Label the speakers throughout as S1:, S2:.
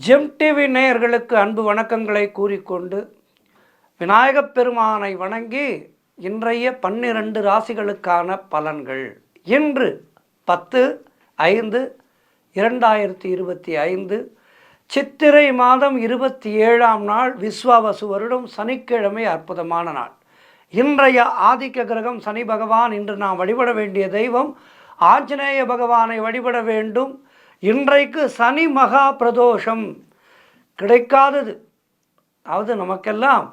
S1: GeM TV நேயர்களுக்கு அன்பு வணக்கங்களை கூறிக்கொண்டு விநாயகப் பெருமானை வணங்கி இன்றைய 12 ராசிகளுக்கான பலன்கள். இன்று 10/5/2025 சித்திரை மாதம் 27ஆம் நாள் விஸ்வாவசு வருடம் சனிக்கிழமை அற்புதமான நாள். இன்றைய ஆதிக்க கிரகம் சனி பகவான். இன்று நாம் வழிபட வேண்டிய தெய்வம் ஆஞ்சநேய பகவானை வழிபட வேண்டும். இன்றைக்கு சனி மகா பிரதோஷம் கிடைக்காதது, அதாவது நமக்கெல்லாம்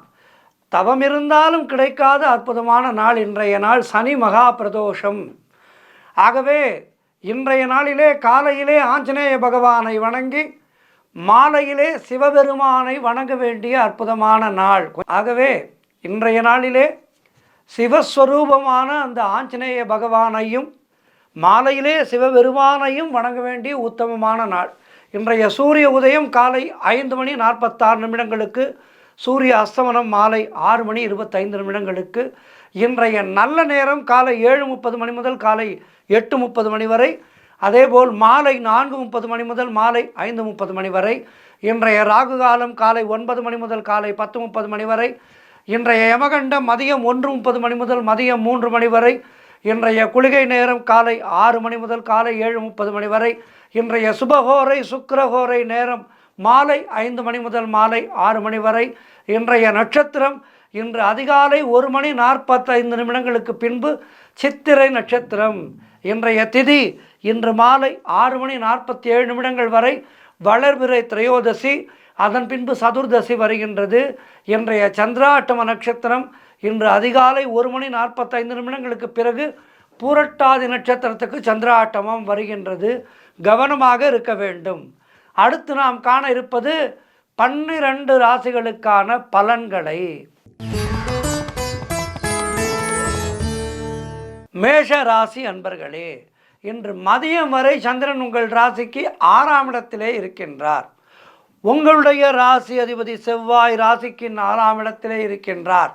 S1: தவம் இருந்தாலும் கிடைக்காத அற்புதமான நாள் இன்றைய நாள் சனி மகா பிரதோஷம். ஆகவே இன்றைய நாளிலே காலையிலே ஆஞ்சநேய பகவானை வணங்கி மாலையிலே சிவபெருமானை வணங்க வேண்டிய அற்புதமான நாள். ஆகவே இன்றைய நாளிலே சிவஸ்வரூபமான அந்த ஆஞ்சநேய பகவானையும் மாலையிலே சிவபெருமானையும் வணங்க வேண்டிய உத்தமமான நாள். இன்றைய சூரிய உதயம் காலை 5:46 சூரிய அஸ்தமனம் மாலை 6:25 இன்றைய நல்ல நேரம் காலை 7:30 முதல் காலை 8:30 வரை. அதேபோல் மாலை 4:30 முதல் மாலை 5:30 வரை. இன்றைய ராகு காலம் காலை 9 முதல் காலை 10:30 வரை. இன்றைய யமகண்டம் மதியம் 1:30 முதல் மதியம் 3 வரை. இன்றைய குளிகை நேரம் காலை 6 முதல் காலை 7:30 வரை. இன்றைய சுபகோரை சுக்கிரகோரை நேரம் மாலை 5 முதல் மாலை 6 வரை. இன்றைய நட்சத்திரம் இன்று அதிகாலை 1:45 பின்பு சித்திரை நட்சத்திரம். இன்றைய திதி இன்று மாலை 6:47 வரை வளர்பிறை திரையோதசி, அதன் பின்பு சதுர்தசி வருகின்றது. இன்றைய சந்திராட்டம நட்சத்திரம் இன்று அதிகாலை 1:45 பிறகு பூரட்டாதி நட்சத்திரத்துக்கு சந்திராட்டமம் வருகின்றது. கவனமாக இருக்க வேண்டும். அடுத்து நாம் காண இருப்பது 12 ராசிகளுக்கான பலன்களை. மேஷ ராசி அன்பர்களே, இன்று மதியம் வரை சந்திரன் உங்கள் ராசிக்கு 6ஆம் இடத்திலே இருக்கின்றார். உங்களுடைய ராசி அதிபதி செவ்வாய் ராசிக்கு 4ஆம் இடத்திலே இருக்கின்றார்.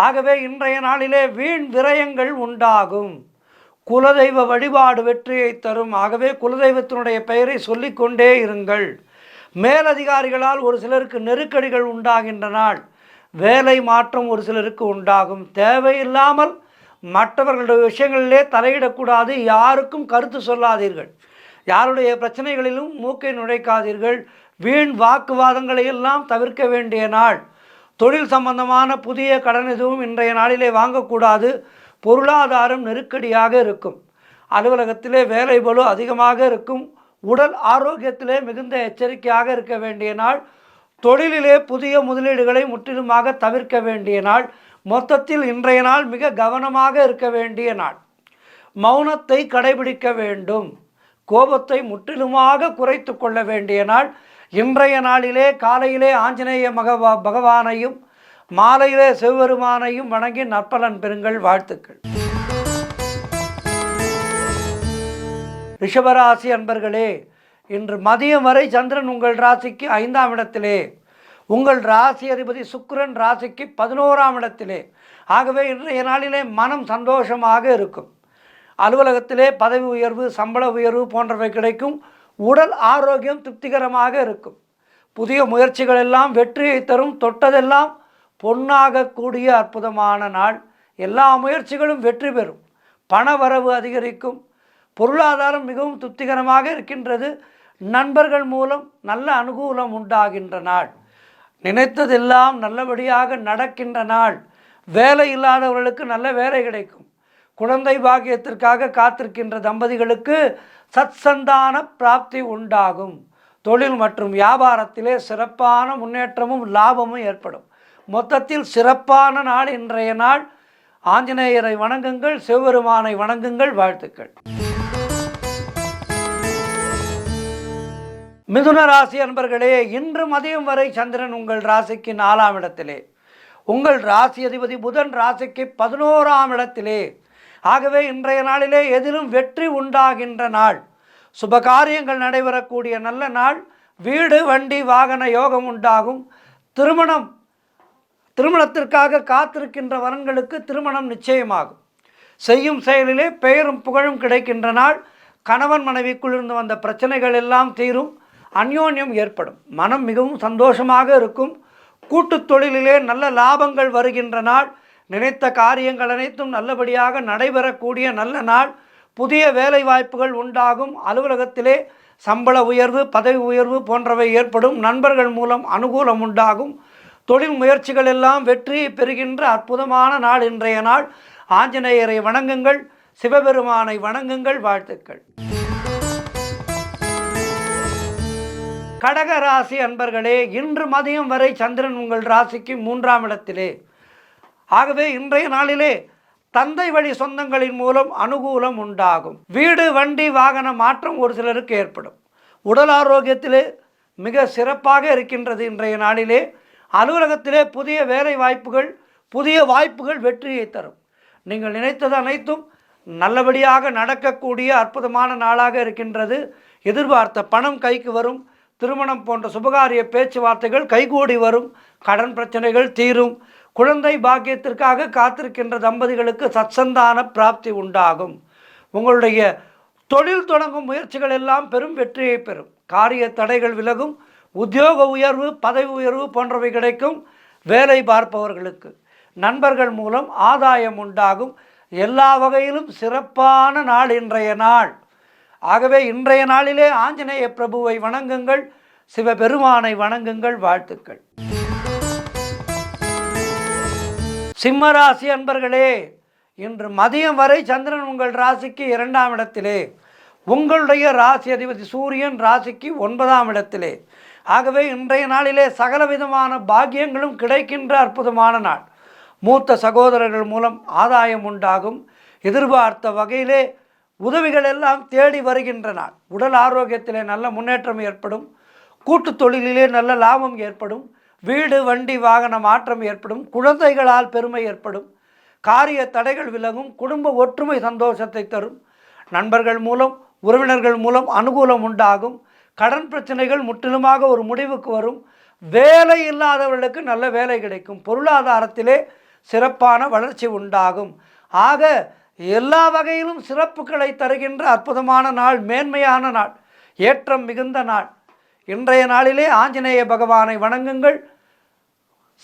S1: ஆகவே இன்றைய நாளிலே வீண் விரயங்கள் உண்டாகும். குலதெய்வ வழிபாடு வெற்றியை தரும். ஆகவே குலதெய்வத்தினுடைய பெயரை சொல்லிக்கொண்டே இருங்கள். மேலதிகாரிகளால் ஒரு சிலருக்கு நெருக்கடிகள் உண்டாகின்ற நாள். வேலை மாற்றம் ஒரு சிலருக்கு உண்டாகும். தேவையில்லாமல் மற்றவர்களுடைய விஷயங்களிலே தலையிடக்கூடாது. யாருக்கும் கருத்து சொல்லாதீர்கள். யாருடைய பிரச்சனைகளிலும் மூக்கை நுழைக்காதீர்கள். வீண் வாக்குவாதங்களை எல்லாம் தவிர்க்க வேண்டிய நாள். தொழில் சம்பந்தமான புதிய கடன் எதுவும் இன்றைய நாளிலே வாங்கக்கூடாது. பொருளாதாரம் நெருக்கடியாக இருக்கும். அலுவலகத்திலே வேலை பளு அதிகமாக இருக்கும். உடல் ஆரோக்கியத்திலே மிகுந்த எச்சரிக்கையாக இருக்க வேண்டிய நாள். தொழிலிலே புதிய முதலீடுகளை முற்றிலுமாக தவிர்க்க வேண்டிய நாள். மொத்தத்தில் இன்றைய நாள் மிக கவனமாக இருக்க வேண்டிய நாள். மௌனத்தை கடைபிடிக்க வேண்டும். கோபத்தை முற்றிலுமாக குறைத்து கொள்ள வேண்டிய நாள். இன்றைய நாளிலே காலையிலே ஆஞ்சநேய பகவானையும் மாலையிலே சிவபெருமானையும் வணங்கி நற்பலன் பெறுங்கள். வாழ்த்துக்கள். ரிஷபராசி அன்பர்களே, இன்று மதியம் வரை சந்திரன் உங்கள் ராசிக்கு 5ஆம் இடத்திலே, உங்கள் ராசி அதிபதி சுக்கிரன் ராசிக்கு 11ஆம் இடத்திலே. ஆகவே இன்றைய நாளிலே மனம் சந்தோஷமாக இருக்கும். அலுவலகத்திலே பதவி உயர்வு, சம்பள உயர்வு போன்றவை கிடைக்கும். உடல் ஆரோக்கியம் திருப்திகரமாக இருக்கும். புதிய முயற்சிகள் எல்லாம் வெற்றியை தரும். தொட்டதெல்லாம் பொன்னாக கூடிய அற்புதமான நாள். எல்லா முயற்சிகளும் வெற்றி பெறும். பண வரவு அதிகரிக்கும். பொருளாதாரம் மிகவும் திருப்திகரமாக இருக்கின்றது. நண்பர்கள் மூலம் நல்ல அனுகூலம் உண்டாகின்ற நாள். நினைத்ததெல்லாம் நல்லபடியாக நடக்கின்ற நாள். வேலை இல்லாதவர்களுக்கு நல்ல வேலை கிடைக்கும். குழந்தை பாக்கியத்திற்காக காத்திருக்கின்ற தம்பதிகளுக்கு சத்சந்தான பிராப்தி உண்டாகும். தொழில் மற்றும் வியாபாரத்திலே சிறப்பான முன்னேற்றமும் லாபமும் ஏற்படும். மொத்தத்தில் சிறப்பான நாள் இன்றைய நாள். ஆஞ்சநேயரை வணங்குங்கள், சிவபெருமானை வணங்குங்கள். வாழ்த்துக்கள். மிதுன ராசி அன்பர்களே, இன்று மதியம் வரை சந்திரன் உங்கள் ராசிக்கு 4ஆம் இடத்திலே, உங்கள் ராசி அதிபதி புதன் ராசிக்கு 11ஆம் இடத்திலே. ஆகவே இன்றைய நாளிலே எதிலும் வெற்றி உண்டாகின்ற நாள். சுபகாரியங்கள் நடைபெறக்கூடிய நல்ல நாள். வீடு வண்டி வாகன யோகம் உண்டாகும். திருமணத்திற்காக காத்திருக்கின்ற வரன்களுக்கு திருமணம் நிச்சயமாகும். செய்யும் செயலிலே பெயரும் புகழும் கிடைக்கின்ற நாள். கணவன் மனைவிக்குள் இருந்து வந்த பிரச்சனைகள் எல்லாம் தீரும். அந்யோன்யம் ஏற்படும். மனம் மிகவும் சந்தோஷமாக இருக்கும். கூட்டு தொழிலிலே நல்ல லாபங்கள் வருகின்ற நாள். நினைத்த காரியங்கள் அனைத்தும் நல்லபடியாக நடைபெறக்கூடிய நல்ல நாள். புதிய வேலை வாய்ப்புகள் உண்டாகும். அலுவலகத்திலே சம்பள உயர்வு, பதவி உயர்வு போன்றவை ஏற்படும். நண்பர்கள் மூலம் அனுகூலம் உண்டாகும். தொழில் முயற்சிகள் எல்லாம் வெற்றியை பெறுகின்ற அற்புதமான நாள் இன்றைய நாள். ஆஞ்சநேயரை வணங்குங்கள், சிவபெருமானை வணங்குங்கள். வாழ்த்துக்கள். கடக ராசி அன்பர்களே, இன்று மதியம் வரை சந்திரன் உங்கள் ராசிக்கு 3ஆம் இடத்திலே. ஆகவே இன்றைய நாளிலே தந்தை வழி சொந்தங்களின் மூலம் அனுகூலம் உண்டாகும். வீடு, வண்டி, வாகன மாற்றம் ஒரு சிலருக்கு ஏற்படும். உடல் ஆரோக்கியத்திலே மிக சிறப்பாக இருக்கின்றது. இன்றைய நாளிலே அலுவலகத்திலே புதிய வேலை வாய்ப்புகள், புதிய வாய்ப்புகள் வெற்றியை தரும். நீங்கள் நினைத்தது அனைத்தும் நல்லபடியாக நடக்கக்கூடிய அற்புதமான நாளாக இருக்கின்றது. எதிர்பார்த்த பணம் கைக்கு வரும். திருமணம் போன்ற சுபகாரிய பேச்சுவார்த்தைகள் கைகூடி வரும். கடன் பிரச்சனைகள் தீரும். குழந்தை பாக்கியத்திற்காக காத்திருக்கின்ற தம்பதிகளுக்கு சத்சந்தான பிராப்தி உண்டாகும். உங்களுடைய தொழில் தொடங்கும் முயற்சிகள் எல்லாம் பெரும் வெற்றியை பெறும். காரிய தடைகள் விலகும். உத்தியோக உயர்வு, பதவி உயர்வு போன்றவை கிடைக்கும். வேலை பார்ப்பவர்களுக்கு நண்பர்கள் மூலம் ஆதாயம் உண்டாகும். எல்லா வகையிலும் சிறப்பான நாள் இன்றைய நாள். ஆகவே இன்றைய நாளிலே ஆஞ்சநேய பிரபுவை வணங்குங்கள், சிவபெருமானை வணங்குங்கள். வாழ்த்துக்கள். சிம்மராசி அன்பர்களே, இன்று மதியம் வரை சந்திரன் உங்கள் ராசிக்கு 2ஆம் இடத்திலே. உங்களுடைய ராசி அதிபதி சூரியன் ராசிக்கு 9ஆம் இடத்திலே. ஆகவே இன்றைய நாளிலே சகலவிதமான பாக்கியங்களும் கிடைக்கின்ற அற்புதமான நாள். மூத்த சகோதரர்கள் மூலம் ஆதாயம் உண்டாகும். எதிர்பார்த்த வகையிலே உதவிகள் எல்லாம் தேடி வருகின்ற நாள். உடல் ஆரோக்கியத்திலே நல்ல முன்னேற்றம் ஏற்படும். கூட்டு தொழிலிலே நல்ல லாபம் ஏற்படும். வீடு, வண்டி, வாகன மாற்றம் ஏற்படும். குழந்தைகளால் பெருமை ஏற்படும். காரிய தடைகள் விலகும். குடும்ப ஒற்றுமை சந்தோஷத்தை தரும். நண்பர்கள் மூலம், உறவினர்கள் மூலம் அனுகூலம் உண்டாகும். கடன் பிரச்சனைகள் முற்றிலுமாக ஒரு முடிவுக்கு வரும். வேலை இல்லாதவர்களுக்கு நல்ல வேலை கிடைக்கும். பொருளாதாரத்திலே சிறப்பான வளர்ச்சி உண்டாகும். ஆக எல்லா வகையிலும் சிறப்புகளை தருகின்ற அற்புதமான நாள், மேன்மையான நாள், ஏற்றம் மிகுந்த நாள். இன்றைய நாளிலே ஆஞ்சநேய பகவானை வணங்குங்கள்,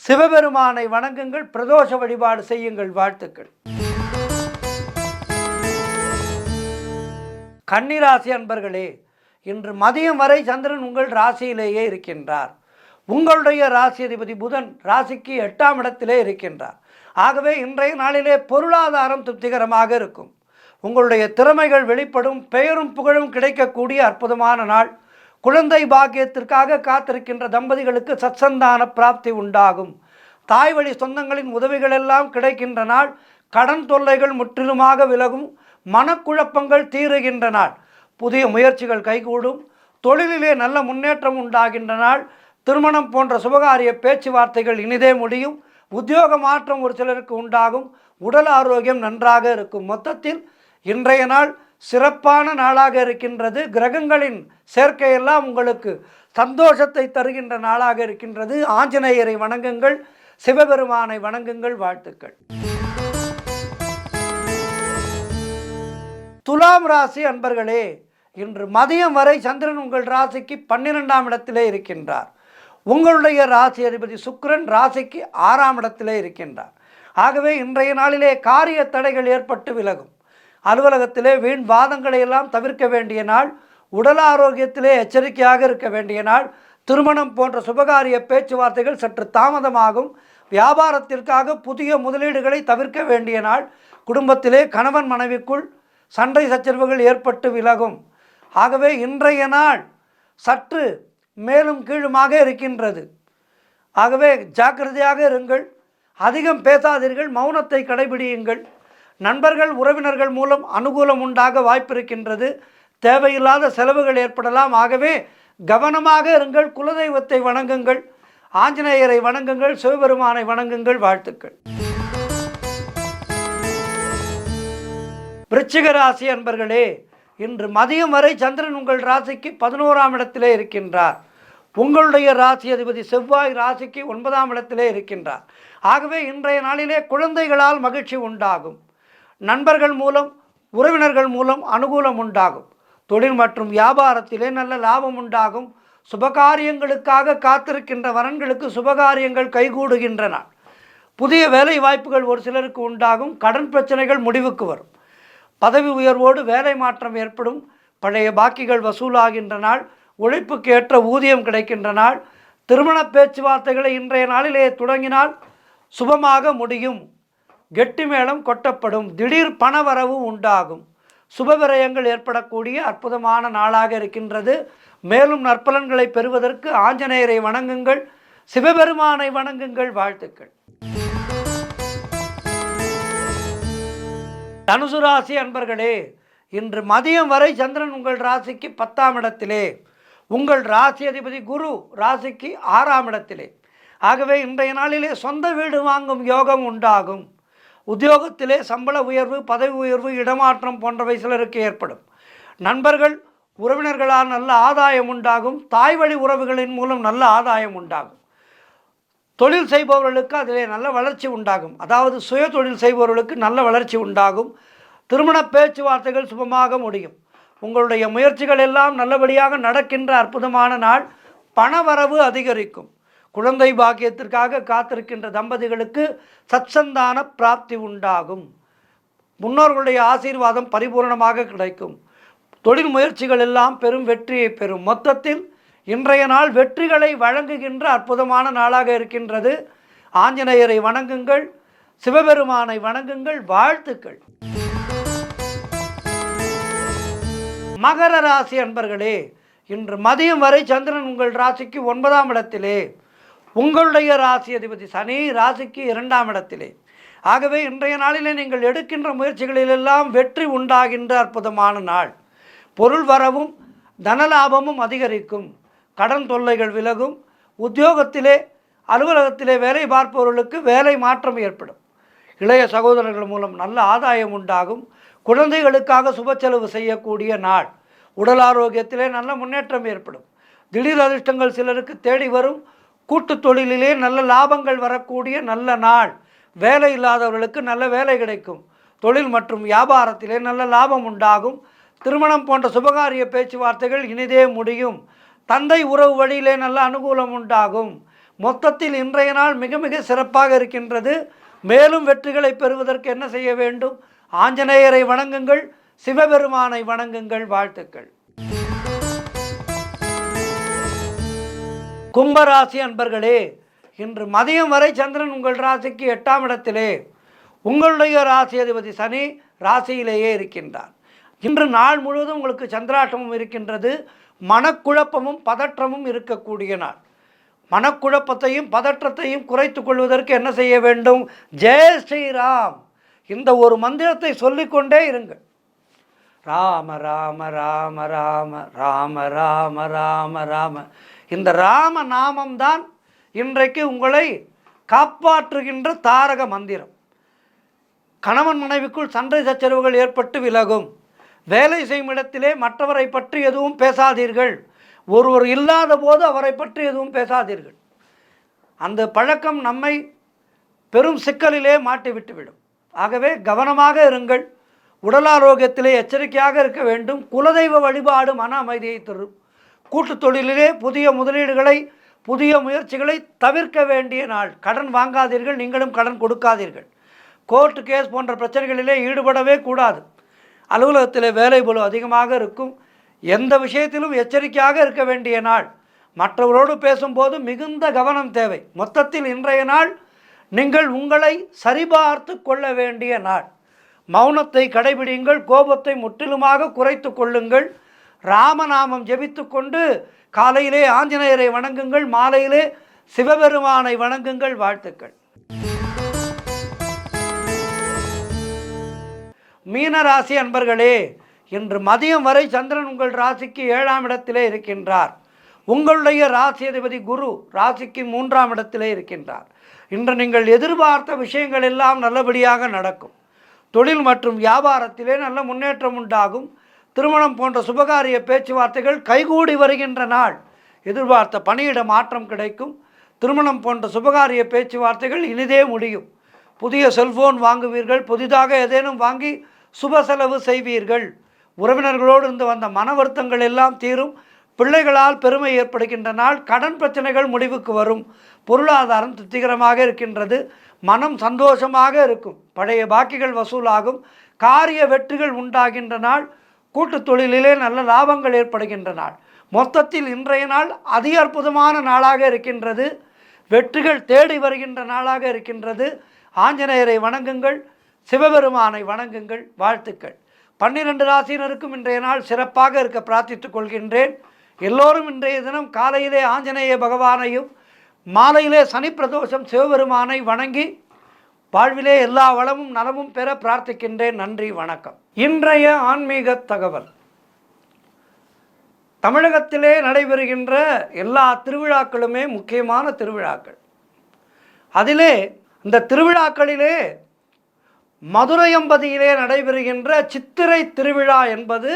S1: சிவபெருமானை வணங்குங்கள், பிரதோஷ வழிபாடு செய்யுங்கள். வாழ்த்துக்கள். கன்னிராசி அன்பர்களே, இன்று மதியம் வரை சந்திரன் உங்கள் ராசியிலேயே இருக்கின்றார். உங்களுடைய ராசி அதிபதி புதன் ராசிக்கு 8ஆம் இடத்திலே இருக்கின்றார். ஆகவே இன்றைய நாளிலே பொருளாதாரம் திருப்திகரமாக இருக்கும். உங்களுடைய திறமைகள் வெளிப்படும். பெயரும் புகழும் கிடைக்கக்கூடிய அற்புதமான நாள். குழந்தை பாக்கியத்திற்காக காத்திருக்கின்ற தம்பதிகளுக்கு சத்சந்தான பிராப்தி உண்டாகும். தாய் வழி சொந்தங்களின் உதவிகள் எல்லாம் கிடைக்கின்ற நாள். கடன் தொல்லைகள் முற்றிலுமாக விலகும். மனக்குழப்பங்கள் தீருகின்ற நாள். புதிய முயற்சிகள் கைகூடும். தொழிலிலே நல்ல முன்னேற்றம் உண்டாகின்ற நாள். திருமணம் போன்ற சுபகாரிய பேச்சுவார்த்தைகள் இனிதே முடியும். உத்தியோக மாற்றம் ஒரு சிலருக்கு உண்டாகும். உடல் ஆரோக்கியம் நன்றாக இருக்கும். மொத்தத்தில் இன்றைய நாள் சிறப்பான நாளாக இருக்கின்றது. கிரகங்களின் சேர்க்கையெல்லாம் உங்களுக்கு சந்தோஷத்தை தருகின்ற நாளாக இருக்கின்றது. ஆஞ்சநேயரை வணங்குங்கள், சிவபெருமானை வணங்குங்கள். வாழ்த்துக்கள். துலாம் ராசி அன்பர்களே, இன்று மதியம் வரை சந்திரன் உங்கள் ராசிக்கு 12ஆம் இடத்திலே இருக்கின்றார். உங்களுடைய ராசி அதிபதி சுக்கிரன் ராசிக்கு 6ஆம் இடத்திலே இருக்கின்றார். ஆகவே இன்றைய நாளிலே காரிய தடைகள் ஏற்பட்டு விலகும். அலுவலகத்திலே வீண் வாதங்களை எல்லாம் தவிர்க்க வேண்டிய நாள். உடல் ஆரோக்கியத்திலே எச்சரிக்கையாக இருக்க வேண்டிய நாள். திருமணம் போன்ற சுபகாரிய பேச்சுவார்த்தைகள் சற்று தாமதமாகும். வியாபாரத்திற்காக புதிய முதலீடுகளை தவிர்க்க வேண்டிய நாள். குடும்பத்திலே கணவன் மனைவிக்குள் சண்டை சச்சரவுகள் ஏற்பட்டு விலகும். ஆகவே இன்றைய நாள் சற்று மேலும் கீழுமாக இருக்கின்றது. ஆகவே ஜாக்கிரதையாக இருங்கள். அதிகம் பேசாதீர்கள். மௌனத்தை கடைபிடியுங்கள். நண்பர்கள், உறவினர்கள் மூலம் அனுகூலம் உண்டாக வாய்ப்பிருக்கின்றது. தேவையில்லாத செலவுகள் ஏற்படலாம். ஆகவே கவனமாக இருங்கள். குலதெய்வத்தை வணங்குங்கள், ஆஞ்சநேயரை வணங்குங்கள், சிவபெருமானை வணங்குங்கள். வாழ்த்துக்கள். விருச்சிக ராசி அன்பர்களே, இன்று மதியம் வரை சந்திரன் உங்கள் ராசிக்கு 11ஆம் இடத்திலே இருக்கின்றார். உங்களுடைய ராசி அதிபதி செவ்வாய் ராசிக்கு 9ஆம் இடத்திலே இருக்கின்றார். ஆகவே இன்றைய நாளிலே குழந்தைகளால் மகிழ்ச்சி உண்டாகும். நண்பர்கள் மூலம், உறவினர்கள் மூலம் அனுகூலம் உண்டாகும். தொழில் மற்றும் வியாபாரத்திலே நல்ல லாபம் உண்டாகும். சுபகாரியங்களுக்காக காத்திருக்கின்ற வரன்களுக்கு சுபகாரியங்கள் கைகூடுகின்ற நாள். புதிய வேலை வாய்ப்புகள் ஒரு சிலருக்கு உண்டாகும். கடன் பிரச்சனைகள் முடிவுக்கு வரும். பதவி உயர்வோடு வேலை மாற்றம் ஏற்படும். பழைய பாக்கிகள் வசூலாகின்ற நாள். உழைப்புக்கு ஏற்ற ஊதியம் கிடைக்கின்ற நாள். திருமண பேச்சுவார்த்தைகளை இன்றைய நாளிலே தொடங்கினால் சுபமாக முடியும். கெட்டி மேளம் கொட்டப்படும். திடீர் பணவரவு உண்டாகும். சுபவிரயங்கள் ஏற்படக்கூடிய அற்புதமான நாளாக இருக்கின்றது. மேலும் நற்பலன்களை பெறுவதற்கு ஆஞ்சநேயரை வணங்குங்கள், சிவபெருமானை வணங்குங்கள். வாழ்த்துக்கள். தனுசு ராசி அன்பர்களே, இன்று மதியம் வரை சந்திரன் உங்கள் ராசிக்கு 10ஆம் இடத்திலே, உங்கள் ராசி அதிபதி குரு ராசிக்கு 6ஆம் இடத்திலே. ஆகவே இன்றைய நாளிலே சொந்த வீடு வாங்கும் யோகம் உண்டாகும். உத்தியோகத்திலே சம்பள உயர்வு, பதவி உயர்வு, இடமாற்றம் போன்றவை சிலருக்கு ஏற்படும். நண்பர்கள் உறவினர்களால் நல்ல ஆதாயம் உண்டாகும். தாய் வழி உறவுகளின் மூலம் நல்ல ஆதாயம் உண்டாகும். தொழில் செய்பவர்களுக்கு அதிலே நல்ல வளர்ச்சி உண்டாகும். அதாவது சுய தொழில் செய்பவர்களுக்கு நல்ல வளர்ச்சி உண்டாகும். திருமண பேச்சுவார்த்தைகள் சுபமாக முடியும். உங்களுடைய முயற்சிகள் எல்லாம் நல்லபடியாக நடக்கின்ற அற்புதமான நாள். பணவரவு அதிகரிக்கும். குழந்தை பாக்கியத்திற்காக காத்திருக்கின்ற தம்பதிகளுக்கு சத்சந்தான பிராப்தி உண்டாகும். முன்னோர்களுடைய ஆசீர்வாதம் பரிபூர்ணமாக கிடைக்கும். தொழில் முயற்சிகள் எல்லாம் பெரும் வெற்றியை பெறும். மொத்தத்தில் இன்றைய நாள் வெற்றிகளை வழங்குகின்ற அற்புதமான நாளாக இருக்கின்றது. ஆஞ்சநேயரை வணங்குங்கள், சிவபெருமானை வணங்குங்கள். வாழ்த்துக்கள். மகர ராசி அன்பர்களே, இன்று மதியம் வரை சந்திரன் உங்கள் ராசிக்கு 9ஆம் இடத்திலே, உங்களுடைய ராசி அதிபதி சனி ராசிக்கு 2ஆம் இடத்திலே. ஆகவே இன்றைய நாளிலே நீங்கள் எடுக்கின்ற முயற்சிகளிலெல்லாம் வெற்றி உண்டாகின்ற அற்புதமான நாள். பொருள் வரவும் தனலாபமும் அதிகரிக்கும். கடன் தொல்லைகள் விலகும். உத்தியோகத்திலே அலுவலகத்திலே வேலை பார்ப்பவர்களுக்கு வேலை மாற்றம் ஏற்படும். இளைய சகோதரர்கள் மூலம் நல்ல ஆதாயம் உண்டாகும். குழந்தைகளுக்காக சுப செலவு செய்யக்கூடிய நாள். உடல் ஆரோக்கியத்திலே நல்ல முன்னேற்றம் ஏற்படும். திடீர் அதிர்ஷ்டங்கள் சிலருக்கு தேடி வரும். கூட்டு தொழிலிலே நல்ல லாபங்கள் வரக்கூடிய நல்ல நாள். வேலை இல்லாதவர்களுக்கு நல்ல வேலை கிடைக்கும். தொழில் மற்றும் வியாபாரத்திலே நல்ல லாபம் உண்டாகும். திருமணம் போன்ற சுபகாரிய பேச்சுவார்த்தைகள் இனிதே முடியும். தந்தை உறவு வழியிலே நல்ல அனுகூலம் உண்டாகும். மொத்தத்தில் இன்றைய நாள் மிக மிக சிறப்பாக இருக்கின்றது. மேலும் வெற்றிகளை பெறுவதற்கு என்ன செய்ய வேண்டும்? ஆஞ்சநேயரை வணங்குங்கள், சிவபெருமானை வணங்குங்கள். வாழ்த்துக்கள். கும்பராசி அன்பர்களே, இன்று மதியம் வரை சந்திரன் உங்கள் ராசிக்கு 8ஆம் இடத்திலே, உங்களுடைய ராசி அதிபதி சனி ராசியிலேயே இருக்கின்றார். இன்று நாள் முழுவதும் உங்களுக்கு சந்திராட்டமும் இருக்கின்றது. மனக்குழப்பமும் பதற்றமும் இருக்கக்கூடிய நாள். மனக்குழப்பத்தையும் பதற்றத்தையும் குறைத்து கொள்வதற்கு என்ன செய்ய வேண்டும்? ஜெய் ஸ்ரீராம், இந்த ஒரு மந்திரத்தை சொல்லிக்கொண்டே இருங்கள். ராம ராம ராம ராம ராம ராம ராம ராம. இந்த ராம நாமம்தான் இன்றைக்கு உங்களை காப்பாற்றுகின்ற தாரக மந்திரம். கணவன் மனைவிக்குள் சண்டை சச்சரவுகள் ஏற்பட்டு விலகும். வேலை செய்யும் இடத்திலே மற்றவரை பற்றி எதுவும் பேசாதீர்கள். ஒருவர் இல்லாத போது அவரை பற்றி எதுவும் பேசாதீர்கள். அந்த பழக்கம் நம்மை பெரும் சிக்கலிலே மாட்டிவிட்டுவிடும். ஆகவே கவனமாக இருங்கள். உடல் ஆரோக்கியத்திலே எச்சரிக்கையாக இருக்க வேண்டும். குலதெய்வ வழிபாடு மன அமைதியை தரும். கூட்டு தொழிலிலே புதிய முதலீடுகளை, புதிய முயற்சிகளை தவிர்க்க வேண்டிய நாள். கடன் வாங்காதீர்கள், நீங்களும் கடன் கொடுக்காதீர்கள். கோர்ட்டு கேஸ் போன்ற பிரச்சனைகளிலே ஈடுபடவே கூடாது. அலுவலகத்தில் வேலை பளு அதிகமாக இருக்கும். எந்த விஷயத்திலும் எச்சரிக்கையாக இருக்க வேண்டிய நாள். மற்றவரோடு பேசும்போது மிகுந்த கவனம் தேவை. மொத்தத்தில் இன்றைய நாள் நீங்கள் உங்களை சரிபார்த்து கொள்ள வேண்டிய நாள். மௌனத்தை கடைபிடியுங்கள். கோபத்தை முற்றிலுமாக குறைத்து கொள்ளுங்கள். ராமநாமம் ஜெபித்து கொண்டு காலையிலே ஆஞ்சநேயரை வணங்குங்கள், மாலையிலே சிவபெருமானை வணங்குங்கள். வாழ்த்துக்கள். மீனராசி அன்பர்களே, இன்று மதியம் வரை சந்திரன் உங்கள் ராசிக்கு 7ஆம் இடத்திலே இருக்கின்றார். உங்களுடைய ராசி அதிபதி குரு ராசிக்கு 3ஆம் இடத்திலே இருக்கின்றார். இன்று நீங்கள் எதிர்பார்த்த விஷயங்கள் எல்லாம் நல்லபடியாக நடக்கும். தொழில் மற்றும் வியாபாரத்திலே நல்ல முன்னேற்றம் உண்டாகும். திருமணம் போன்ற சுபகாரிய பேச்சுவார்த்தைகள் கைகூடி வருகின்ற நாள். எதிர்பார்த்த பணியிட மாற்றம் கிடைக்கும். திருமணம் போன்ற சுபகாரிய பேச்சுவார்த்தைகள் இனிதே முடியும். புதிய செல்போன் வாங்குவீர்கள். புதிதாக ஏதேனும் வாங்கி சுப செலவு செய்வீர்கள். உறவினர்களோடு இருந்து வந்த மன வருத்தங்கள் எல்லாம் தீரும். பிள்ளைகளால் பெருமை ஏற்படுகின்ற நாள். கடன் பிரச்சனைகள் முடிவுக்கு வரும். பொருளாதாரம் திருப்திகரமாக இருக்கின்றது. மனம் சந்தோஷமாக இருக்கும். பழைய பாக்கிகள் வசூலாகும். காரிய வெற்றிகள் உண்டாகின்ற நாள். கூட்டு தொழிலிலே நல்ல லாபங்கள் ஏற்படுகின்ற நாள். மொத்தத்தில் இன்றைய நாள் அதி அற்புதமான நாளாக இருக்கின்றது. வெற்றிகள் தேடி வருகின்ற நாளாக இருக்கின்றது. ஆஞ்சநேயரை வணங்குங்கள், சிவபெருமானை வணங்குங்கள். வாழ்த்துக்கள். 12 ராசியினருக்கும் இன்றைய நாள் சிறப்பாக இருக்க பிரார்த்தித்துக் கொள்கின்றேன். எல்லோரும் இன்றைய தினம் காலையிலே ஆஞ்சநேய பகவானையும் மாலையிலே சனி பிரதோஷம் சிவபெருமானை வணங்கி வாழ்விலே எல்லா வளமும் நலமும் பெற பிரார்த்திக்கின்றேன். நன்றி, வணக்கம். இன்றைய ஆன்மீக தகவல். தமிழகத்திலே நடைபெறுகின்ற எல்லா திருவிழாக்களுமே முக்கியமான திருவிழாக்கள். அதிலே இந்த திருவிழாக்களிலே மதுரையம்பதியிலே நடைபெறுகின்ற சித்திரை திருவிழா என்பது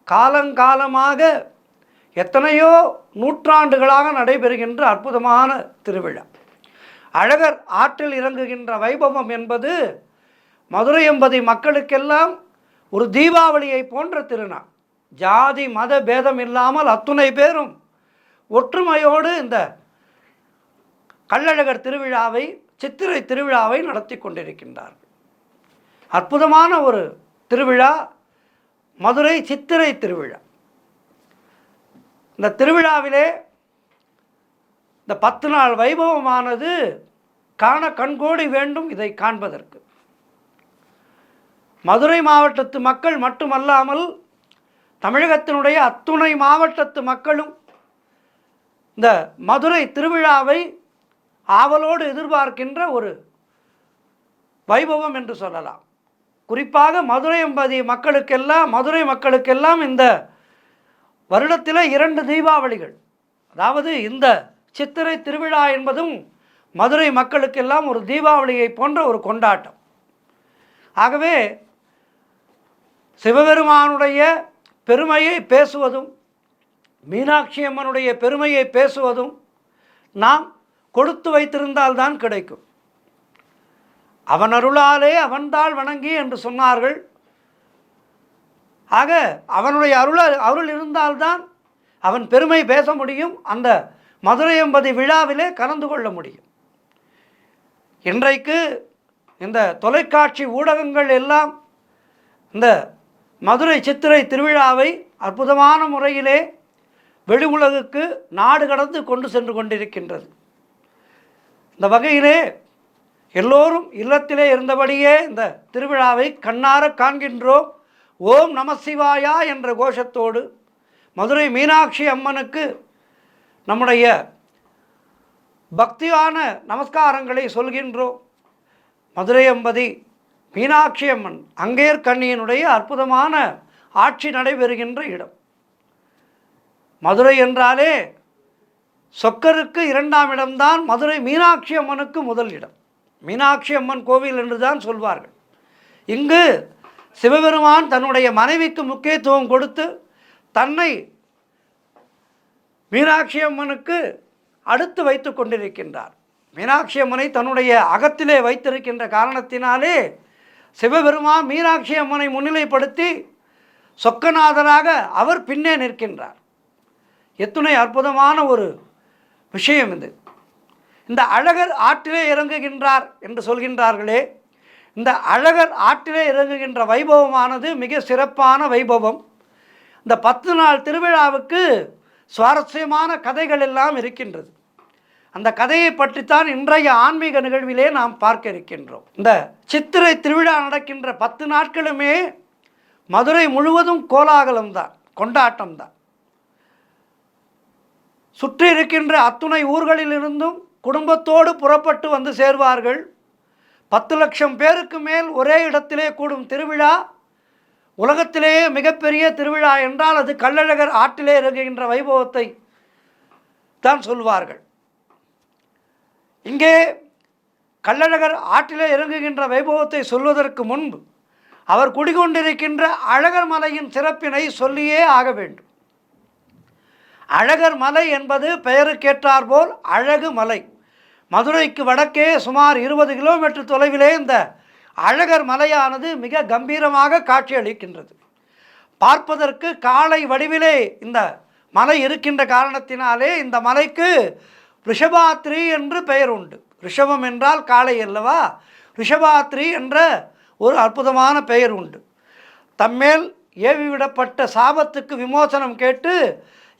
S1: காலங்காலமாக எத்தனையோ நூற்றாண்டுகளாக நடைபெறுகின்ற அற்புதமான திருவிழா. அழகர் ஆற்றில் இறங்குகின்ற வைபவம் என்பது மதுரையம்பதி மக்களுக்கெல்லாம் ஒரு தீபாவளியை போன்ற திருநாள். ஜாதி மத பேதம் இல்லாமல் அத்துணை பேரும் ஒற்றுமையோடு இந்த கள்ளழகர் திருவிழாவை, சித்திரை திருவிழாவை நடத்தி கொண்டிருக்கின்றார்கள். அற்புதமான ஒரு திருவிழா மதுரை சித்திரை திருவிழா. இந்த திருவிழாவிலே இந்த 10 நாள் வைபவமானது காண கண்கோடி வேண்டும். இதை காண்பதற்கு மதுரை மாவட்டத்து மக்கள் மட்டுமல்லாமல் தமிழகத்தினுடைய அத்துணை மாவட்டத்து மக்களும் இந்த மதுரை திருவிழாவை ஆவலோடு எதிர்பார்க்கின்ற ஒரு வைபவம் என்று சொல்லலாம். குறிப்பாக மதுரையம்பதி மதுரை மக்களுக்கெல்லாம் இந்த வருடத்தில் 2 தீபாவளிகள், அதாவது இந்த சித்திரை திருவிழா என்பதும் மதுரை மக்களுக்கெல்லாம் ஒரு தீபாவளியை போன்ற ஒரு கொண்டாட்டம். ஆகவே சிவபெருமானுடைய பெருமையை பேசுவதும் மீனாட்சி அம்மனுடைய பெருமையை பேசுவதும் நாம் கொடுத்து வைத்திருந்தால்தான் கிடைக்கும். அவன் அருளாலே அவன்தாள் வணங்கி என்று சொன்னார்கள். ஆக அவனுடைய அருள் இருந்தால்தான் அவன் பெருமை பேச முடியும். அந்த மதுரையம்பதி விழாவிலே கலந்து கொள்ள முடியும். இன்றைக்கு இந்த தொலைக்காட்சி ஊடகங்கள் எல்லாம் இந்த மதுரை சித்திரை திருவிழாவை அற்புதமான முறையிலே வெளி உலகுக்கு நாடு கடந்து கொண்டு சென்று கொண்டிருக்கின்றது. இந்த வகையிலே எல்லோரும் இல்லத்திலே இருந்தபடியே இந்த திருவிழாவை கண்ணார காண்கின்றோம். ஓம் நம சிவாயா என்ற கோஷத்தோடு மதுரை மீனாட்சி அம்மனுக்கு நம்முடைய பக்தியான நமஸ்காரங்களை சொல்கின்றோம். மதுரையம்பதி மீனாட்சி அம்மன் அங்கேற்கண்ணியினுடைய அற்புதமான ஆட்சி நடைபெறுகின்ற இடம். மதுரை என்றாலே சொக்கருக்கு 2ஆம் இடம்தான் மதுரை மீனாட்சி அம்மனுக்கு முதல் இடம். மீனாட்சி அம்மன் கோவில் என்று தான் சொல்வார்கள். இங்கு சிவபெருமான் தன்னுடைய மனைவிக்கு முக்கியத்துவம் கொடுத்து தன்னை மீனாட்சி அம்மனுக்கு அடுத்து வைத்து கொண்டிருக்கின்றார். மீனாட்சி அம்மனை தன்னுடைய அகத்திலே வைத்திருக்கின்ற காரணத்தினாலே சிவபெருமான் மீனாட்சி அம்மனை முன்னிலைப்படுத்தி சொக்கநாதராக அவர் பின்னே நிற்கின்றார். எத்துணை அற்புதமான ஒரு விஷயம் இது. இந்த அழகர் ஆற்றிலே இறங்குகின்றார் என்று சொல்கின்றார்களே, இந்த அழகர் ஆற்றிலே இறங்குகின்ற வைபவமானது மிக சிறப்பான வைபவம். இந்த 10 நாள் திருவிழாவுக்கு சுவாரஸ்யமான கதைகள் எல்லாம் இருக்கின்றது. அந்த கதையை பற்றித்தான் இன்றைய ஆன்மீக நிகழ்விலே நாம் பார்க்க இருக்கின்றோம். இந்த சித்திரை திருவிழா நடக்கின்ற 10 நாட்களுமே மதுரை முழுவதும் கோலாகலம்தான், கொண்டாட்டம்தான். சுற்றி இருக்கின்ற அத்துணை ஊர்களிலிருந்தும் குடும்பத்தோடு புறப்பட்டு வந்து சேர்வார்கள். 10 லட்சம் பேருக்கு மேல் ஒரே இடத்திலே கூடும் திருவிழா. உலகத்திலேயே மிகப்பெரிய திருவிழா என்றால் அது கள்ளழகர் ஆற்றிலே இறங்குகின்ற வைபவத்தை தான் சொல்வார்கள். இங்கே கள்ளழகர் ஆற்றிலே இறங்குகின்ற வைபவத்தை சொல்வதற்கு முன்பு அவர் குடிகொண்டிருக்கின்ற அழகர் மலையின் சிறப்பினை சொல்லியே ஆக வேண்டும். அழகர் மலை என்பது பெயருக்கேற்றாற்போல் அழகு மலை. மதுரைக்கு வடக்கே சுமார் 20 கிலோமீட்டர் தொலைவிலே இந்த அழகர் மலையானது மிக கம்பீரமாக காட்சியளிக்கின்றது. பார்ப்பதற்கு காளை வடிவிலே இந்த மலை இருக்கின்ற காரணத்தினாலே இந்த மலைக்கு ரிஷபாத்ரி என்று பெயர் உண்டு. ரிஷபம் என்றால் காளை அல்லவா? ரிஷபாத்ரி என்ற ஒரு அற்புதமான பெயர் உண்டு. தம்மேல் ஏவிவிடப்பட்ட சாபத்துக்கு விமோசனம் கேட்டு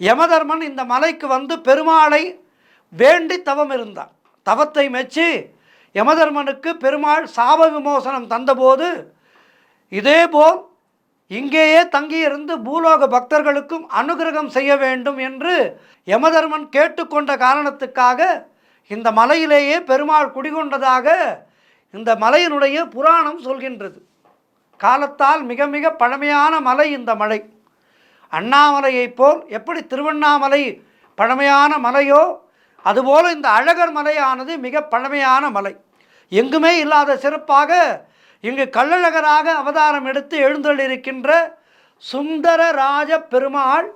S1: யமதர்மன் இந்த மலைக்கு வந்து பெருமாளை வேண்டி தவம் இருந்தான். தவத்தை மெச்சி யமதர்மனுக்கு பெருமாள் சாப விமோசனம் தந்தபோது இதேபோல் இங்கேயே தங்கியிருந்து பூலோக பக்தர்களுக்கும் அனுகிரகம் செய்ய வேண்டும் என்று யமதர்மன் கேட்டுக்கொண்ட காரணத்துக்காக இந்த மலையிலேயே பெருமாள் குடிகொண்டதாக இந்த மலையினுடைய புராணம் சொல்கின்றது. காலத்தால் மிக மிக பழமையான மலை இந்த மலை. அண்ணாமலையைப் போல் எப்படி திருவண்ணாமலை பழமையான மலையோ அதுபோல் இந்த அழகர் மலையானது மிக பழமையான மலை. எங்குமே இல்லாத சிறப்பாக இங்கு கள்ளழகராக அவதாரம் எடுத்து எழுந்தள்ளிருக்கின்ற சுந்தரராஜ பெருமாள்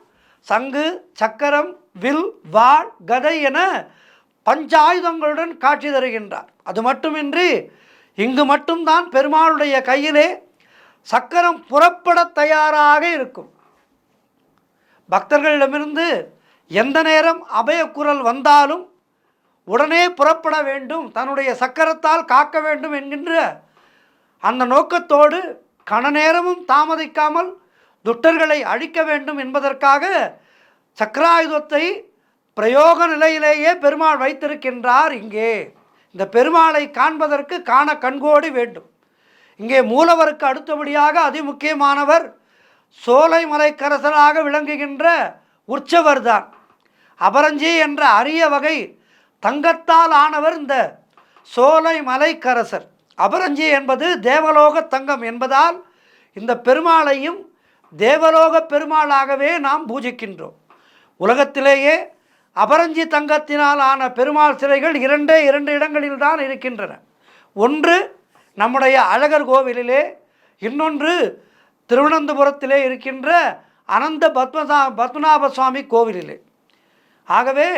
S1: சங்கு, சக்கரம், வில், வாள், கதை என பஞ்சாயுதங்களுடன் காட்சி தருகின்றார். அது மட்டுமின்றி இங்கு மட்டும்தான் பெருமாளுடைய கையிலே சக்கரம் புறப்பட தயாராக இருக்கும். பக்தர்களிடமிருந்து எந்த நேரம் அபயக்குரல் வந்தாலும் உடனே புறப்பட வேண்டும், தன்னுடைய சக்கரத்தால் காக்க வேண்டும் என்கின்ற அந்த நோக்கத்தோடு கணநேரமும் தாமதிக்காமல் துட்டர்களை அழிக்க வேண்டும் என்பதற்காக சக்கராயுதத்தை பிரயோக நிலையிலேயே பெருமாள் வைத்திருக்கின்றார். இங்கே இந்த பெருமாளை காண்பதற்கு காண கண்கோடி வேண்டும். இங்கே மூலவருக்கு அடுத்தபடியாக அதிமுக்கியமானவர் சோலைமலைக்கரசராக விளங்குகின்ற உற்சவர் தான். அபரஞ்சி என்ற அரிய வகை தங்கத்தால் ஆனவர் இந்த சோலைமலைக்கரசர். அபரஞ்சி என்பது தேவலோக தங்கம் என்பதால் இந்த பெருமாளையும் தேவலோக பெருமாளாகவே நாம் பூஜிக்கின்றோம். உலகத்திலேயே அபரஞ்சி தங்கத்தினால் ஆன பெருமாள் சிலைகள் இரண்டு இடங்களில் தான் இருக்கின்றன. ஒன்று நம்முடைய அழகர் கோவிலிலே, இன்னொன்று திருவனந்தபுரத்திலே இருக்கின்ற அனந்த பத்மநாப சுவாமி கோவிலிலே. ஆகவே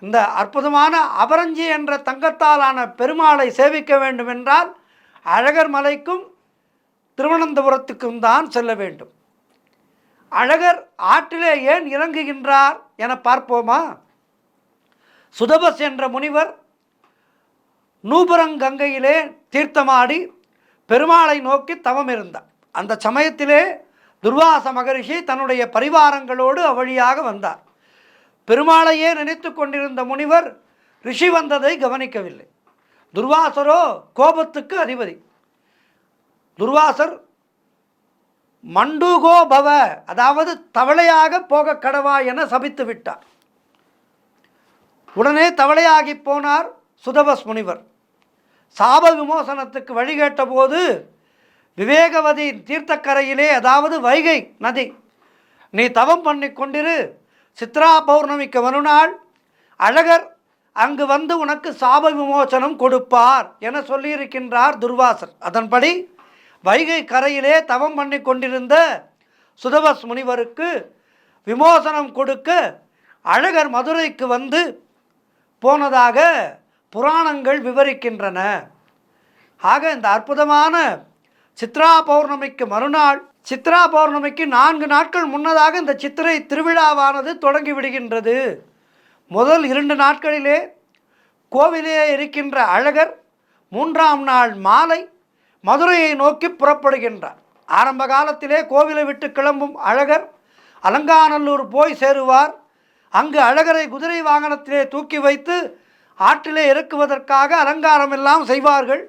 S1: இந்த அற்புதமான அபரஞ்சி என்ற தங்கத்தாலான பெருமாளை சேவிக்க வேண்டும் என்றால் அழகர் மலைக்கும் திருவனந்தபுரத்துக்கும் தான் செல்ல வேண்டும். அழகர் ஆற்றிலே ஏன் இறங்குகின்றார் என பார்ப்போமா? சுதபஸ் என்ற முனிவர் நூபுரங்கங்கையிலே தீர்த்தமாடி பெருமாளை நோக்கி தவம் இருந்தார். அந்த சமயத்திலே துர்வாச மகரிஷி தன்னுடைய பரிவாரங்களோடு அவ்வழியாக வந்தார். பெருமாளையே நினைத்து கொண்டிருந்த முனிவர் ரிஷி வந்ததை கவனிக்கவில்லை. துர்வாசரோ கோபத்துக்கு அதிபதி. துர்வாசர் மண்டூகோ பவ, அதாவது தவளையாக போக கடவா என சபித்து விட்டார். உடனே தவளையாகி போனார் சுதபஸ் முனிவர். சாப விமோசனத்துக்கு வழிகேட்ட போது விவேகவதி தீர்த்தக்கரையிலே, அதாவது வைகை நதி, நீ தவம் பண்ணி கொண்டிரு, சித்ரா பௌர்ணமிக்கு மறுநாள் அழகர் அங்கு வந்து உனக்கு சாப விமோசனம் கொடுப்பார் என சொல்லியிருக்கின்றார் துர்வாசர். அதன்படி வைகை கரையிலே தவம் பண்ணி கொண்டிருந்த சுதபஸ் முனிவருக்கு விமோசனம் கொடுக்க அழகர் மதுரைக்கு வந்து போனதாக புராணங்கள் விவரிக்கின்றன. ஆக இந்த அற்புதமான சித்ரா பௌர்ணமிக்கு மறுநாள், சித்ரா பௌர்ணமிக்கு 4 நாட்கள் முன்னதாக இந்த சித்திரை திருவிழாவானது தொடங்கிவிடுகின்றது. முதல் 2 நாட்களிலே கோவிலே இருக்கின்ற அழகர் 3ஆம் நாள் மாலை மதுரையை நோக்கி புறப்படுகின்றார். ஆரம்ப காலத்திலே கோவிலை விட்டு கிளம்பும் அழகர் அலங்காநல்லூர் போய் சேருவார். அங்கு அழகரை குதிரை வாகனத்திலே தூக்கி வைத்து ஆற்றிலே இறக்குவதற்காக அலங்காரம் எல்லாம் செய்வார்கள்.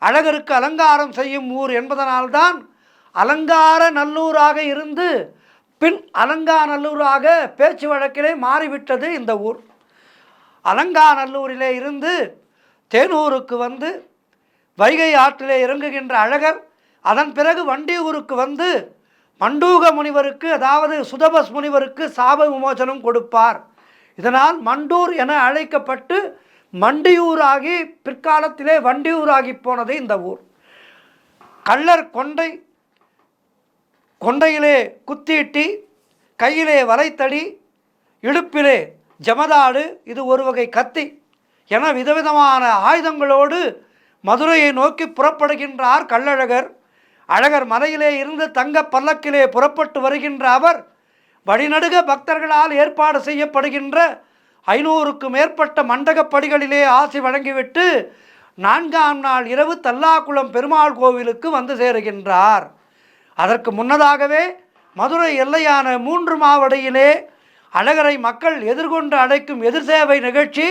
S1: அழகருக்கு அலங்காரம் செய்யும் ஊர் என்பதனால்தான் அலங்கார நல்லூராக இருந்து பின் அலங்காநல்லூராக பேச்சு வழக்கிலே மாறிவிட்டது இந்த ஊர். அலங்காநல்லூரிலே இருந்து தேனூருக்கு வந்து வைகை ஆற்றிலே இறங்குகின்ற அழகர் அதன் பிறகு வண்டியூருக்கு வந்து மண்டூக முனிவருக்கு, அதாவது சுதபஸ் முனிவருக்கு சாப விமோசனம் கொடுப்பார். இதனால் மண்டூர் என அழைக்கப்பட்டு மண்டியூராகி பிற்காலத்திலே வண்டியூராகி போனது இந்த ஊர். கள்ளர் கொண்டையிலே குத்தீட்டி, கையிலே வலைத்தடி, இடுப்பிலே ஜமதாடு, இது ஒரு வகை கத்தி என விதவிதமான ஆயுதங்களோடு மதுரையை நோக்கி புறப்படுகின்றார் கள்ளழகர். அழகர் மலையிலே இருந்து தங்க பல்லக்கிலே புறப்பட்டு வருகின்ற அவர் வழிநடுக பக்தர்களால் ஏற்பாடு செய்யப்படுகின்ற 500க்கும் மேற்பட்ட மண்டகப்படிகளிலே ஆசி வழங்கிவிட்டு 4ஆம் நாள் இரவு தல்லாக்குளம் பெருமாள் கோவிலுக்கு வந்து சேருகின்றார். அதற்கு முன்னதாகவே மதுரை எல்லையான 3 மாவடியிலே அழகரை மக்கள் எதிர்கொண்டு அழைக்கும் எதிர்சேவை நிகழ்ச்சி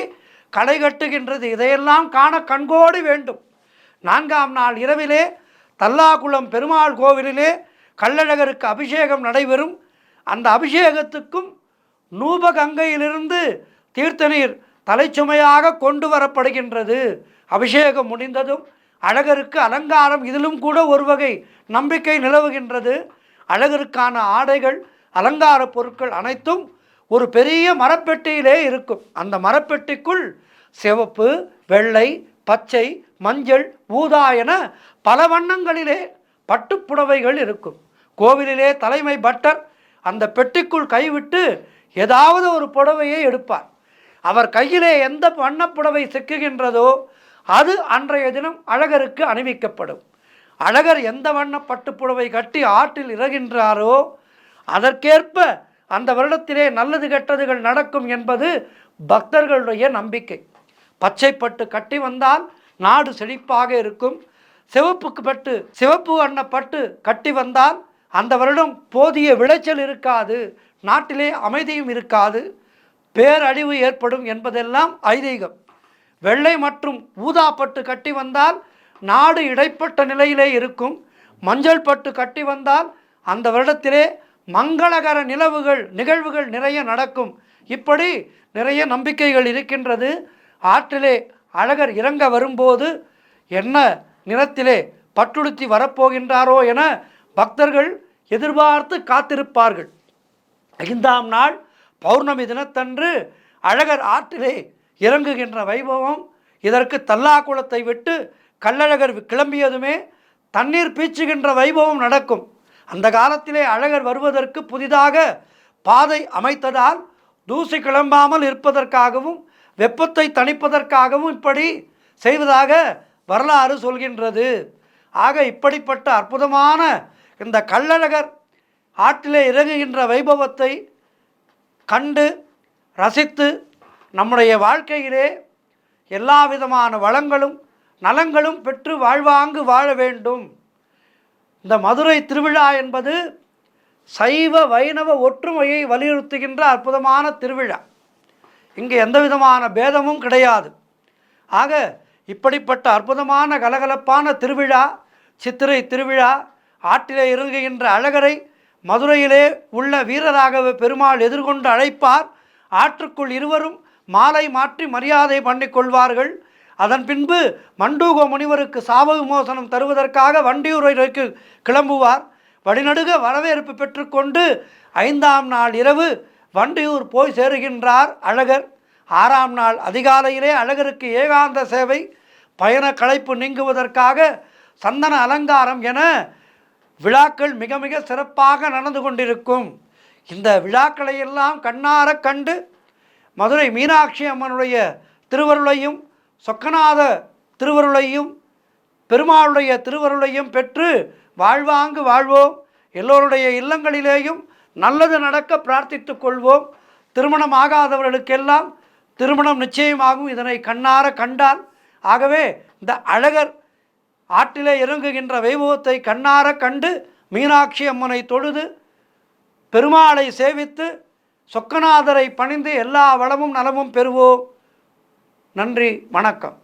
S1: களை கட்டுகின்றது. இதையெல்லாம் காண கண்கோடி வேண்டும். 4ஆம் நாள் இரவிலே தல்லாக்குளம் பெருமாள் கோவிலிலே கள்ளழகருக்கு அபிஷேகம் நடைபெறும். அந்த அபிஷேகத்துக்கும் நூபகங்கையிலிருந்து தீர்த்த நீர் தலைச்சுமையாக கொண்டு வரப்படுகின்றது. அபிஷேகம் முடிந்ததும் அழகருக்கு அலங்காரம். இதிலும் கூட ஒரு வகை நம்பிக்கை நிலவுகின்றது. அழகருக்கான ஆடைகள் அலங்கார பொருட்கள் அனைத்தும் ஒரு பெரிய மரப்பெட்டியிலே இருக்கும். அந்த மரப்பெட்டிக்குள் சிவப்பு, வெள்ளை, பச்சை, மஞ்சள், ஊதா என பல வண்ணங்களிலே பட்டுப்புடவைகள் இருக்கும். கோவிலிலே தலைமை பட்டர் அந்த பெட்டிக்குள் கைவிட்டு ஏதாவது ஒரு புடவையை எடுப்பார். அவர் கையிலே எந்த வண்ணப்புடவை சிக்குகின்றதோ அது அன்றைய தினம் அழகருக்கு அணிவிக்கப்படும். அழகர் எந்த வண்ண பட்டுப்புடவை கட்டி ஆற்றில் இறகின்றாரோ அதற்கேற்ப அந்த வருடத்திலே நல்லது கெட்டதுகள் நடக்கும் என்பது பக்தர்களுடைய நம்பிக்கை. பச்சை பட்டு கட்டி வந்தால் நாடு செழிப்பாக இருக்கும். சிவப்பு வண்ண பட்டு கட்டி வந்தால் அந்த வருடம் போதிய விளைச்சல் இருக்காது, நாட்டிலே அமைதியும் இருக்காது, பேரழிவு ஏற்படும் என்பதெல்லாம் ஐதீகம். வெள்ளை மற்றும் ஊதா பட்டு கட்டி வந்தால் நாடு இடைப்பட்ட நிலையிலே இருக்கும். மஞ்சள் பட்டு கட்டி வந்தால் அந்த வருடத்திலே மங்களகர நிகழ்வுகள் நிறைய நடக்கும். இப்படி நிறைய நம்பிக்கைகள் இருக்கின்றது. ஆற்றிலே அழகர் இறங்க வரும்போது என்ன நிறத்திலே பட்டுடுத்தி வரப்போகின்றாரோ என பக்தர்கள் எதிர்பார்த்து காத்திருப்பார்கள். 5ஆம் நாள் பௌர்ணமி தினத்தன்று அழகர் ஆற்றிலே இறங்குகின்ற வைபவம். இதற்கு தல்லாக்குளத்தை விட்டு கள்ளழகர் கிளம்பியதுமே தண்ணீர் பீச்சுகின்ற வைபவம் நடக்கும். அந்த காலத்திலே அழகர் வருவதற்கு புதிதாக பாதை அமைத்ததால் தூசி கிளம்பாமல் இருப்பதற்காகவும் வெப்பத்தை தணிப்பதற்காகவும் இப்படி செய்வதாக வரலாறு சொல்கின்றது. ஆக இப்படிப்பட்ட அற்புதமான இந்த கள்ளழகர் ஆற்றிலே இறங்குகின்ற வைபவத்தை கண்டு ரசித்து நம்முடைய வாழ்க்கையிலே எல்லா விதமான வளங்களும் நலங்களும் பெற்று வாழ்வாங்கு வாழ வேண்டும். இந்த மதுரை திருவிழா என்பது சைவ வைணவ ஒற்றுமையை வலியுறுத்துகின்ற அற்புதமான திருவிழா. இங்கே எந்த விதமான பேதமும் கிடையாது. ஆக இப்படிப்பட்ட அற்புதமான கலகலப்பான திருவிழா, சித்திரை திருவிழா, ஆற்றிலே இறங்குகின்ற அழகரை மதுரையிலே உள்ள வீரராகவ பெருமாள் எதிர்கொண்டு அழைப்பார். ஆற்றுக்குள் இருவரும் மாலை மாற்றி மரியாதை பண்ணிக்கொள்வார்கள். அதன் பின்பு மண்டூக முனிவருக்கு சாப விமோசனம் தருவதற்காக வண்டியூருக்கு கிளம்புவார். வழிநடுக வரவேற்பு பெற்றுக்கொண்டு 5ஆம் நாள் இரவு வண்டியூர் போய் சேருகின்றார் அழகர். 6ஆம் நாள் அதிகாலையிலே அழகருக்கு ஏகாந்த சேவை, பயண களைப்பு நீங்குவதற்காக சந்தன அலங்காரம் என விழாக்கள் மிக மிக சிறப்பாக நடந்து கொண்டிருக்கும். இந்த விழாக்களையெல்லாம் கண்ணார கண்டு மதுரை மீனாட்சி அம்மனுடைய திருவருளையும் சொக்கநாத திருவருளையும் பெருமாளுடைய திருவருளையும் பெற்று வாழ்வாங்கு வாழ்வோம். எல்லோருடைய இல்லங்களிலேயும் நல்லது நடக்க பிரார்த்தித்து கொள்வோம். திருமணம் ஆகாதவர்களுக்கெல்லாம் திருமணம் நிச்சயமாகும், இதனை கண்ணார கண்டால். ஆகவே இந்த அழகர் ஆற்றிலே இறங்குகின்ற வைபவத்தை கண்ணார கண்டு மீனாட்சி அம்மனை தொழுது பெருமாளை சேவித்து சொக்கநாதரை பணிந்து எல்லா வளமும் நலமும் பெறுவோம். நன்றி, வணக்கம்.